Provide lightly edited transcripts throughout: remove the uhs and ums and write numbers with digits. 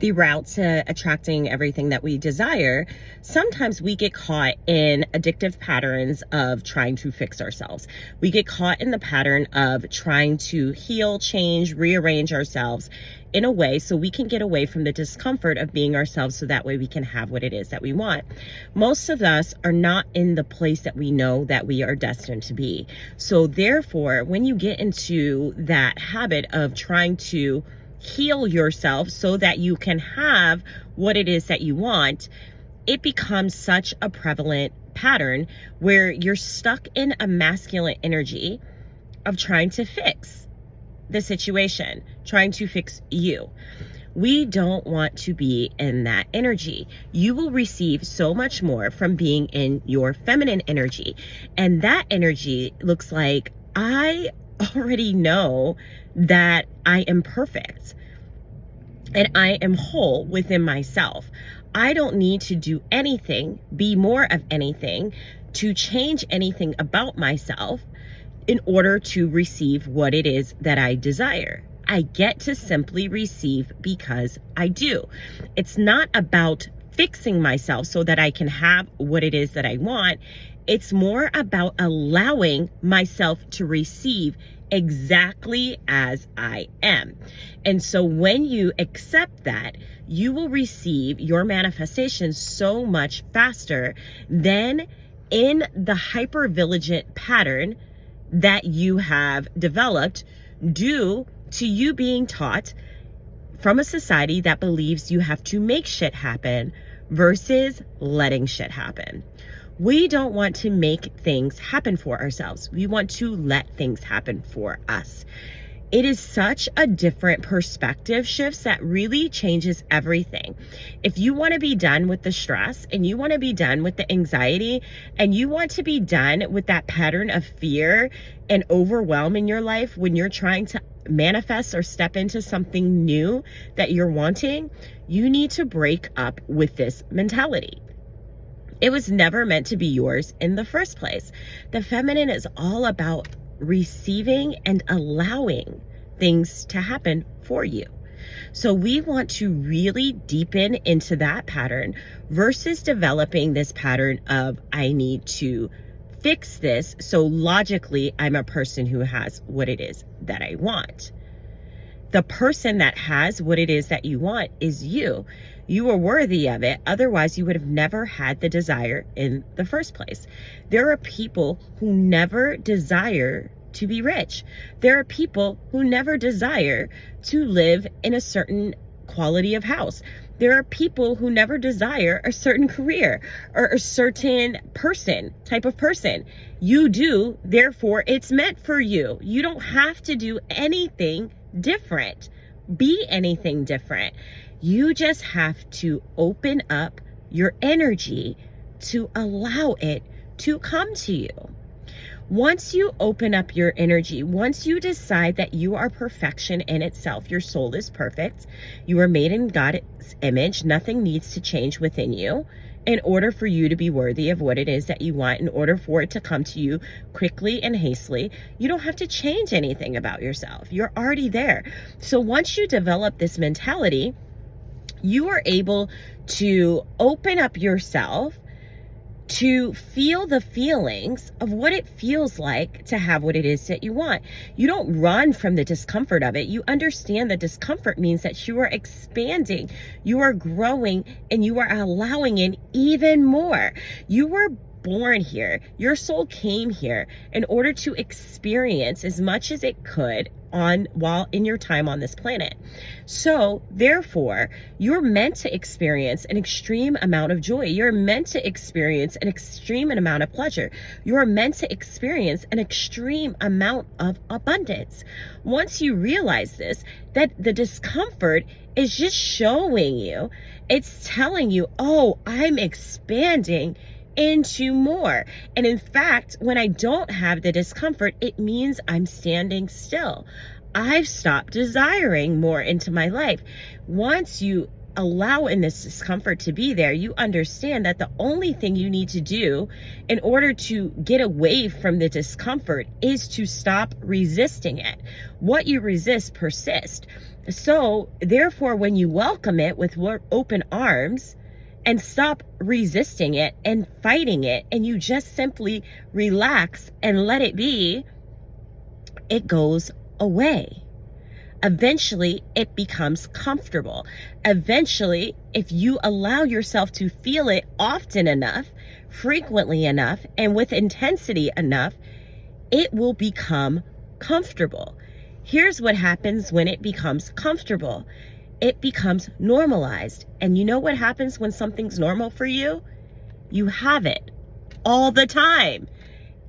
the route to attracting everything that we desire, sometimes we get caught in addictive patterns of trying to fix ourselves. We get caught in the pattern of trying to heal, change, rearrange ourselves in a way so we can get away from the discomfort of being ourselves, so that way we can have what it is that we want. Most of us are not in the place that we know that we are destined to be. So therefore, when you get into that habit of trying to heal yourself so that you can have what it is that you want, it becomes such a prevalent pattern where you're stuck in a masculine energy of trying to fix the situation, trying to fix you. We don't want to be in that energy. You will receive so much more from being in your feminine energy. And that energy looks like, I already know that I am perfect and I am whole within myself. I don't need to do anything, be more of anything, to change anything about myself in order to receive what it is that I desire. I get to simply receive because I do. It's not about fixing myself so that I can have what it is that I want. It's more about allowing myself to receive exactly as I am. And so when you accept that, you will receive your manifestation so much faster than in the hyper-vigilant pattern that you have developed due to you being taught from a society that believes you have to make shit happen versus letting shit happen. We don't want to make things happen for ourselves. We want to let things happen for us. It is such a different perspective shifts that really changes everything. If you want to be done with the stress and you want to be done with the anxiety and you want to be done with that pattern of fear and overwhelm in your life when you're trying to manifest or step into something new that you're wanting, you need to break up with this mentality. It was never meant to be yours in the first place. The feminine is all about receiving and allowing things to happen for you. So we want to really deepen into that pattern versus developing this pattern of, I need to fix this, so logically I'm a person who has what it is that I want. The person that has what it is that you want is you. You are worthy of it. Otherwise, you would have never had the desire in the first place. There are people who never desire to be rich. There are people who never desire to live in a certain quality of house. There are people who never desire a certain career or a certain type of person. You do, therefore it's meant for you. You don't have to do anything different, be anything different. You just have to open up your energy to allow it to come to you. Once you open up your energy, once you decide that you are perfection in itself, your soul is perfect, you are made in God's image, nothing needs to change within you in order for you to be worthy of what it is that you want, in order for it to come to you quickly and hastily. You don't have to change anything about yourself. You're already there. So once you develop this mentality, you are able to open up yourself to feel the feelings of what it feels like to have what it is that you want. You don't run from the discomfort of it. You understand that discomfort means that you are expanding, you are growing, and you are allowing in even more. You were born here. Your soul came here in order to experience as much as it could while in your time on this planet. So therefore, you're meant to experience an extreme amount of joy. You're meant to experience an extreme amount of pleasure. You're meant to experience an extreme amount of abundance. Once you realize this, that the discomfort is just showing you, it's telling you, oh, I'm expanding into more. And in fact, when I don't have the discomfort, it means I'm standing still. I've stopped desiring more into my life. Once you allow in this discomfort to be there, you understand that the only thing you need to do in order to get away from the discomfort is to stop resisting it. What you resist persists. So therefore, when you welcome it with open arms and stop resisting it and fighting it, and you just simply relax and let it be, it goes away. Eventually, it becomes comfortable. Eventually, if you allow yourself to feel it often enough, frequently enough, and with intensity enough, it will become comfortable. Here's what happens when it becomes comfortable. It becomes normalized. And you know what happens when something's normal for you? You have it all the time.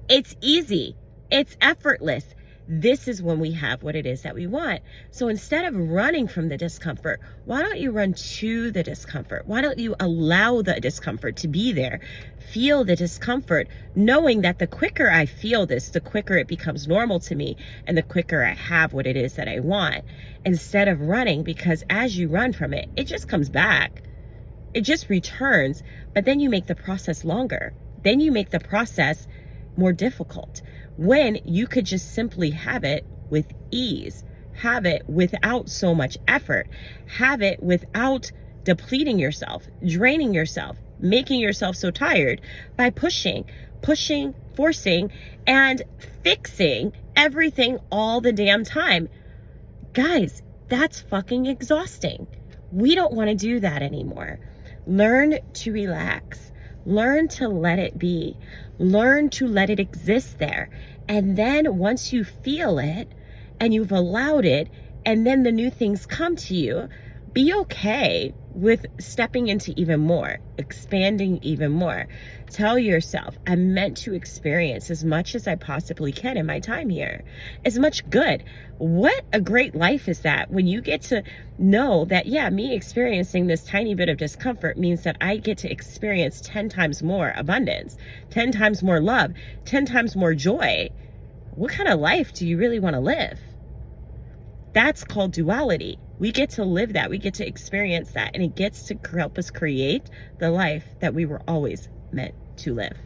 It's easy. It's effortless. This is when we have what it is that we want. So instead of running from the discomfort, why don't you run to the discomfort? Why don't you allow the discomfort to be there? Feel the discomfort, knowing that the quicker I feel this, the quicker it becomes normal to me, and the quicker I have what it is that I want. Instead of running, because as you run from it, it just comes back. It just returns, but then you make the process longer. Then you make the process more difficult, when you could just simply have it with ease, have it without so much effort, have it without depleting yourself, draining yourself, making yourself so tired by pushing, forcing, and fixing everything all the damn time. Guys, that's fucking exhausting. We don't want to do that anymore. Learn to relax. Learn to let it be. Learn to let it exist there. And then once you feel it and you've allowed it, and then the new things come to you, be okay with stepping into even more, expanding even more. Tell yourself, I'm meant to experience as much as I possibly can in my time here. As much good. What a great life is that when you get to know that, yeah, me experiencing this tiny bit of discomfort means that I get to experience 10 times more abundance, 10 times more love, 10 times more joy. What kind of life do you really want to live? That's called duality. We get to live that. We get to experience that. And it gets to help us create the life that we were always meant to live.